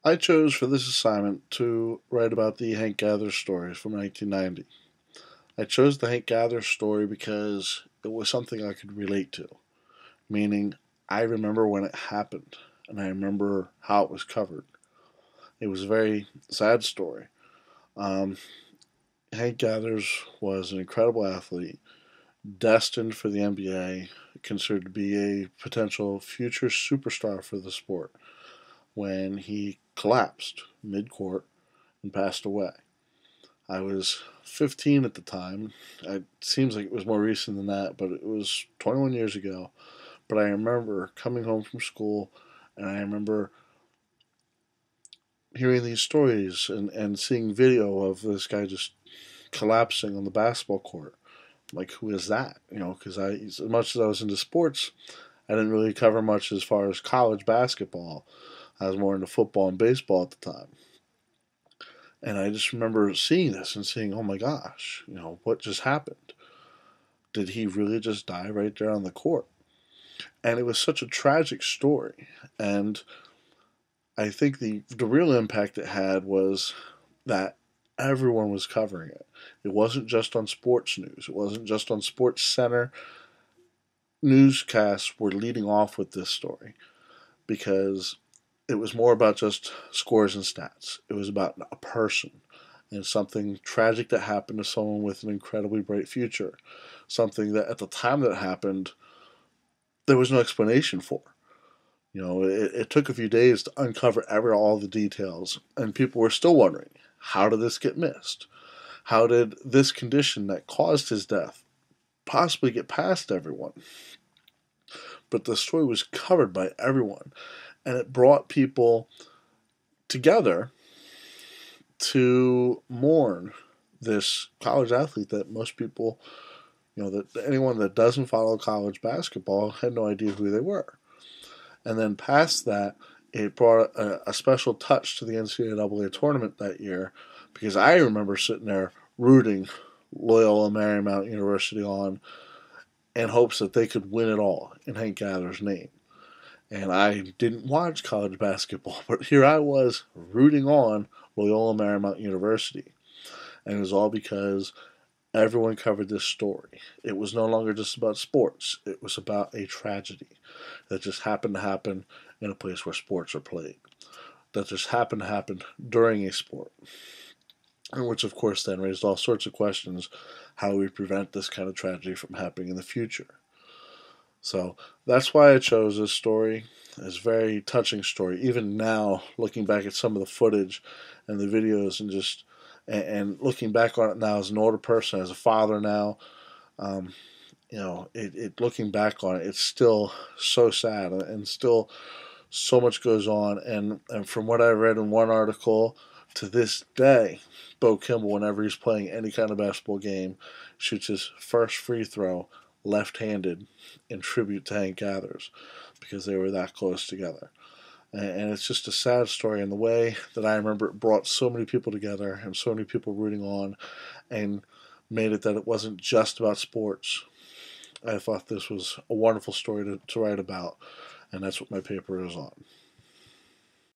I chose for this assignment to write about the Hank Gather stories from 1990. I chose the Hank Gather story because it was something I could relate to, meaning I remember when it happened and I remember how it was covered. It was a very sad story. Um, Hank Gathers was an incredible athlete, destined for the NBA, considered to be a potential future superstar for the sport when he collapsed mid court and passed away. I was 15 at the time. It seems like it was more recent than that, but it was 21 years ago. But I remember coming home from school and I remember hearing these stories and seeing video of this guy just collapsing on the basketball court. Like, who is that? Because as much as I was into sports, I didn't really cover much as far as college basketball. I was more into football and baseball at the time. And I just remember seeing this and saying, oh my gosh, what just happened? Did he really just die right there on the court? And it was such a tragic story. And I think the real impact it had was that everyone was covering it. It wasn't just on sports news. It wasn't just on Sports Center. Newscasts were leading off with this story because it was more about just scores and stats. It was about a person and something tragic that happened to someone with an incredibly bright future. Something that at the time that it happened, there was no explanation for. It took a few days to uncover all the details, and people were still wondering, how did this get missed? How did this condition that caused his death possibly get past everyone? But the story was covered by everyone, and it brought people together to mourn this college athlete that most people, that anyone that doesn't follow college basketball had no idea who they were. And then past that, it brought a special touch to the NCAA tournament that year because I remember sitting there rooting Loyola Marymount University on in hopes that they could win it all in Hank Gather's name. And I didn't watch college basketball, but here I was rooting on Loyola Marymount University. And it was all because everyone covered this story. It was no longer just about sports, it was about a tragedy that just happened to happen in a place where sports are played, that just happened to happen during a sport. And which, of course, then raised all sorts of questions how we prevent this kind of tragedy from happening in the future. So that's why I chose this story. It's a very touching story. Even now, looking back at some of the footage and the videos, and looking back on it now as an older person, as a father now, um, looking back on it, it's still so sad, and still so much goes on. And from what I read in one article, to this day, Bo Kimball, whenever he's playing any kind of basketball game, shoots his first free throw left-handed in tribute to Hank Gathers because they were that close together. And it's just a sad story. And the way that I remember it brought so many people together and so many people rooting on and made it that it wasn't just about sports. I thought this was a wonderful story to write about, and that's what my paper is on.